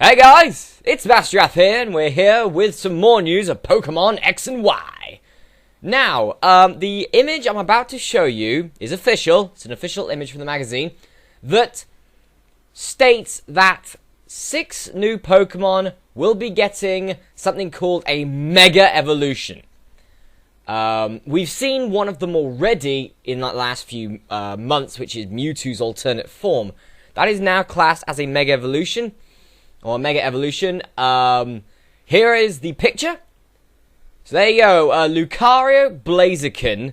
Hey guys, it's Masterath here, and we're here with some more news of Pokemon X and Y. Now, the image I'm about to show you is official. It's an official image from the magazine that states that 6 new Pokemon will be getting something called a Mega Evolution. We've seen one of them already in the last few months, which is Mewtwo's alternate form. That is now classed as a Mega Evolution. Or Mega Evolution. Here is the picture. So there you go. Lucario, Blaziken,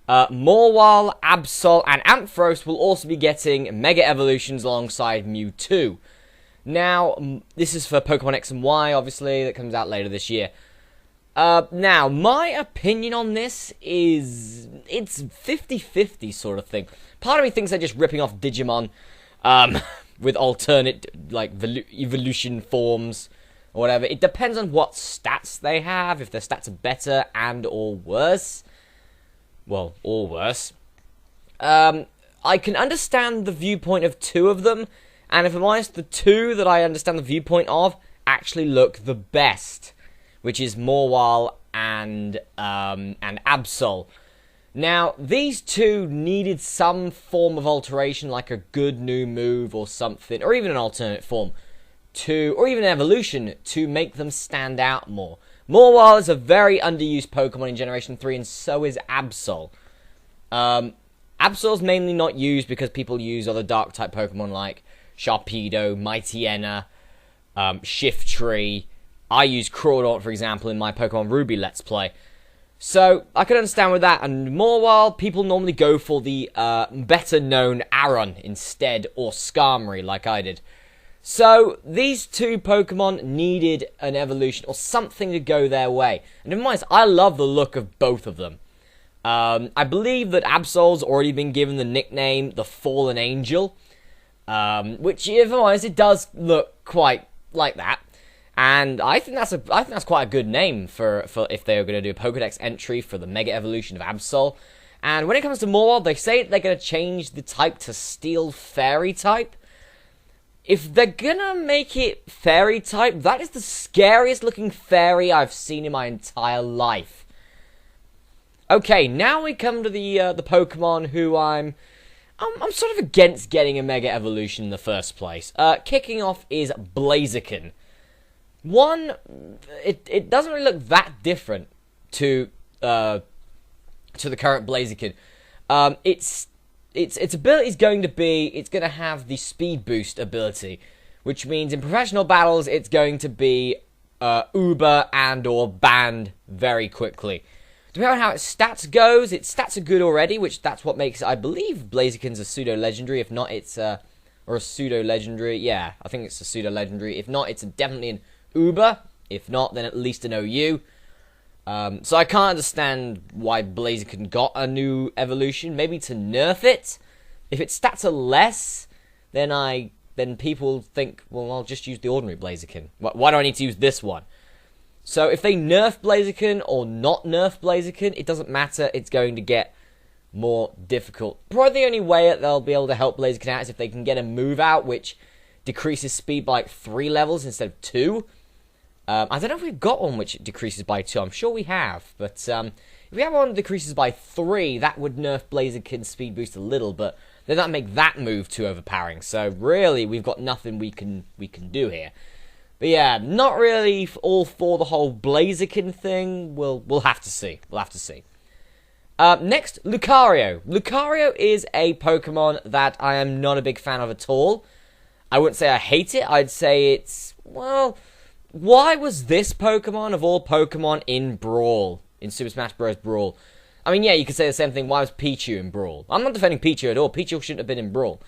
Morwal, Absol, and Ampharos will also be getting Mega Evolutions alongside Mewtwo. Now, this is for Pokemon X and Y, obviously, that comes out later this year. Now, my opinion on this is it's 50-50 sort of thing. Part of me thinks they're just ripping off Digimon, with alternate, like, evolution forms, or whatever. It depends on what stats they have, if their stats are better and or worse. Well, or worse. I can understand the viewpoint of 2 of them, and if I'm honest, the 2 that I understand the viewpoint of actually look the best, which is Morwal and Absol. Now, these 2 needed some form of alteration, like a good new move or something, or even an alternate form, or even an evolution, to make them stand out more. Morwal is a very underused Pokemon in Generation 3, and so is Absol. Absol's mainly not used because people use other Dark-type Pokemon like Sharpedo, Mightyena, Shiftry. I use Crawdaunt, for example, in my Pokemon Ruby Let's Play. So, I can understand with that, and Morwal, people normally go for the better-known Aron instead, or Skarmory, like I did. So, these 2 Pokemon needed an evolution, or something to go their way. And in mind, I love the look of both of them. I believe that Absol's already been given the nickname, the Fallen Angel, which, if I'm honest, it does look quite like that. And I think that's quite a good name for if they were going to do a Pokedex entry for the Mega Evolution of Absol. And when it comes to Morwal, they say they're going to change the type to Steel Fairy type. If they're going to make it Fairy type, that is the scariest looking fairy I've seen in my entire life. Okay, now we come to the Pokemon who I'm sort of against getting a Mega Evolution in the first place. Kicking off is Blaziken. One, it doesn't really look that different to the current Blaziken. Its ability is going to have the Speed Boost ability, which means in professional battles it's going to be Uber and or banned very quickly. Depending on how its stats goes, its stats are good already, which that's what makes it, I believe Blaziken's a pseudo-legendary. If not, it's or a pseudo-legendary. Yeah, I think it's a pseudo-legendary. If not, it's definitely an Uber. If not, then at least an OU. So I can't understand why Blaziken got a new evolution. Maybe to nerf it. If its stats are less, then people think, well, I'll just use the ordinary Blaziken. Why do I need to use this one? So if they nerf Blaziken or not nerf Blaziken, it doesn't matter. It's going to get more difficult. Probably the only way that they'll be able to help Blaziken out is if they can get a move out which decreases speed by like 3 levels instead of 2. I don't know if we've got one which decreases by 2. I'm sure we have. But if we have one that decreases by 3, that would nerf Blaziken's speed boost a little. But then that'd make that move too overpowering. So really, we've got nothing we can do here. But yeah, not really all for the whole Blaziken thing. We'll have to see. We'll have to see. Next, Lucario. Lucario is a Pokemon that I am not a big fan of at all. I wouldn't say I hate it. I'd say it's, well, why was this Pokemon of all Pokemon in Brawl? In Super Smash Bros. Brawl? I mean, yeah, you could say the same thing. Why was Pichu in Brawl? I'm not defending Pichu at all. Pichu shouldn't have been in Brawl.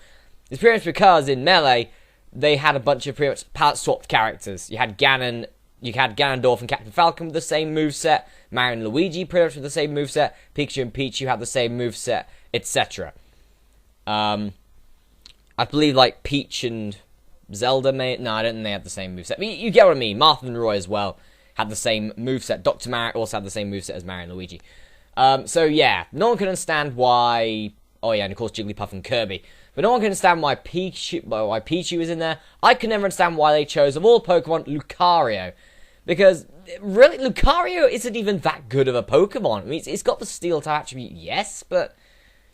It's pretty much because in Melee, they had a bunch of pretty much palette-swapped characters. You had Ganondorf and Captain Falcon with the same moveset. Mario and Luigi pretty much with the same moveset. Pikachu and Pichu had the same moveset, etc. I believe, like, Peach and Zelda no, I don't think they had the same moveset. I mean, you get what I mean. Martha and Roy as well had the same moveset. Dr. Mario also had the same moveset as Mario and Luigi. So, yeah, no one can understand why... Oh, yeah, and of course Jigglypuff and Kirby. But no one can understand why Pichu is in there. I can never understand why they chose, of all Pokemon, Lucario. Because, really, Lucario isn't even that good of a Pokemon. I mean, it's got the Steel-type attribute, yes, but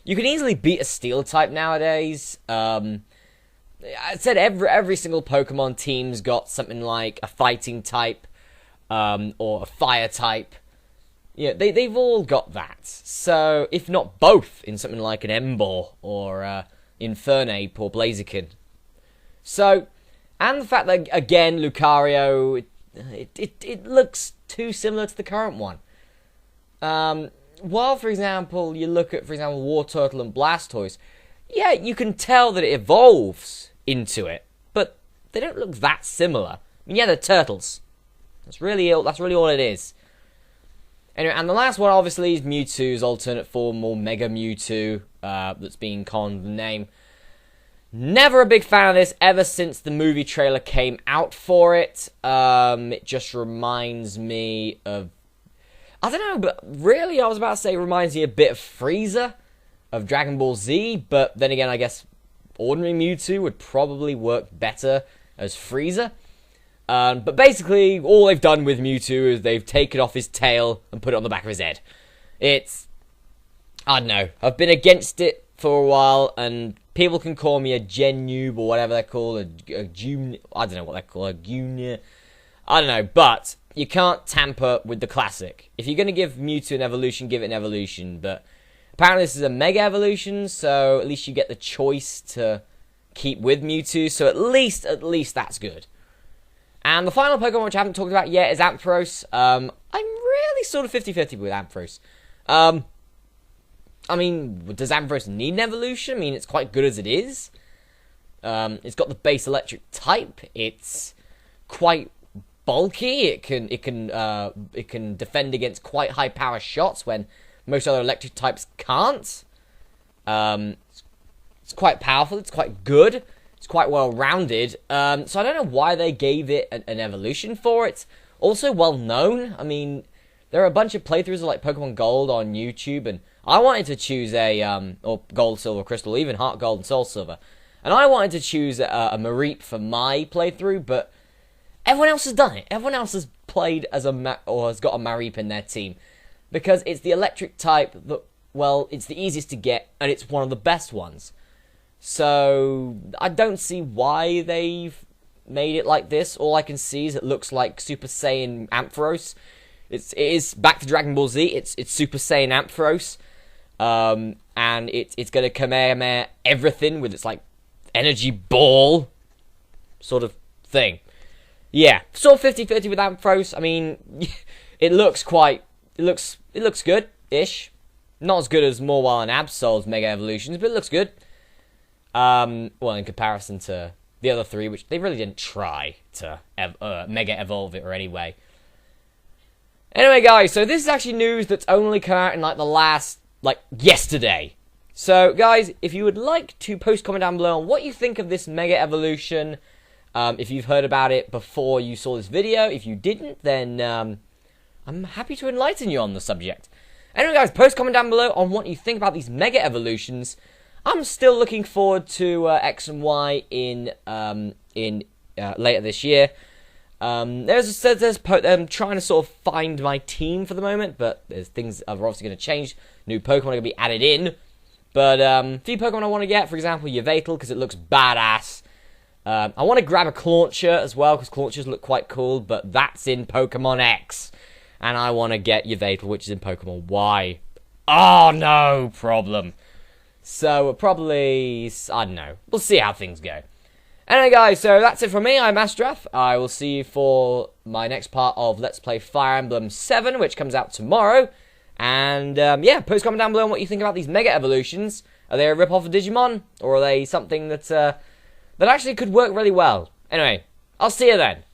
you can easily beat a Steel-type nowadays. I said every single Pokemon team's got something like a Fighting-type, or a Fire-type. Yeah, they've all got that. So, if not both, in something like an Emboar, or Infernape, or Blaziken. So, and the fact that, again, Lucario, it looks too similar to the current one. While, for example, you look at, Wartortle and Blastoise, yeah, you can tell that it evolves into it, but they don't look that similar. I mean, yeah, they're turtles. That's really all it is. Anyway, and the last one, obviously, is Mewtwo's alternate form, or Mega Mewtwo, that's being conned the name. Never a big fan of this ever since the movie trailer came out for it. It just reminds me of... I don't know, but really, I was about to say it reminds me a bit of Frieza, of Dragon Ball Z, but then again, I guess ordinary Mewtwo would probably work better as Frieza. But basically, all they've done with Mewtwo is they've taken off his tail and put it on the back of his head. It's... I don't know. I've been against it for a while, and people can call me a Gen Noob or whatever they're called, a Junior... I don't know what they're called, a Junior... I don't know, but you can't tamper with the classic. If you're going to give Mewtwo an evolution, give it an evolution, but apparently this is a Mega Evolution, so at least you get the choice to keep with Mewtwo, so at least that's good. And the final Pokemon which I haven't talked about yet is Ampharos. I'm really sort of 50-50 with Ampharos. I mean, does Ampharos need an evolution? I mean, it's quite good as it is. It's got the base electric type. It's quite bulky. It can defend against quite high power shots when most other electric types can't. It's quite powerful. It's quite good. It's quite well rounded. So I don't know why they gave it an evolution for it. Also well known. I mean, there are a bunch of playthroughs of like Pokemon Gold on YouTube, and I wanted to choose or Gold, Silver, Crystal, even Heart Gold and Soul Silver. And I wanted to choose a Mareep for my playthrough, but everyone else has done it. Everyone else has played as or has got a Mareep in their team. Because it's the electric type that, well, it's the easiest to get, and it's one of the best ones. So, I don't see why they've made it like this. All I can see is it looks like Super Saiyan Ampharos. It is back to Dragon Ball Z. It's Super Saiyan Ampharos. And it's going to Kamehameha everything with its, like, energy ball sort of thing. Yeah, sort of 50-50 with Ampharos. I mean, it looks good-ish. Not as good as Mawile and Absol's Mega Evolutions, but it looks good. Well, in comparison to the other three, which they really didn't try to Mega Evolve it or anyway. Anyway, guys, so this is actually news that's only come out in, like, the last, like, yesterday. So, guys, if you would like to post a comment down below on what you think of this Mega Evolution, if you've heard about it before you saw this video. If you didn't, then I'm happy to enlighten you on the subject. Anyway, guys, post a comment down below on what you think about these Mega Evolutions. I'm still looking forward to X and Y in later this year. I'm trying to sort of find my team for the moment, but there's things are obviously going to change. New Pokemon are going to be added in. But a few Pokemon I want to get, for example, Yveltal, because it looks badass. I want to grab a Clauncher as well, because Claunchers look quite cool, but that's in Pokemon X. And I want to get Yveltal, which is in Pokemon Y. Oh, no problem. So, probably, I don't know. We'll see how things go. Anyway, guys, so that's it from me. I'm Masterath. I will see you for my next part of Let's Play Fire Emblem 7, which comes out tomorrow. And, yeah, post a comment down below on what you think about these Mega Evolutions. Are they a rip-off of Digimon? Or are they something that actually could work really well? Anyway, I'll see you then.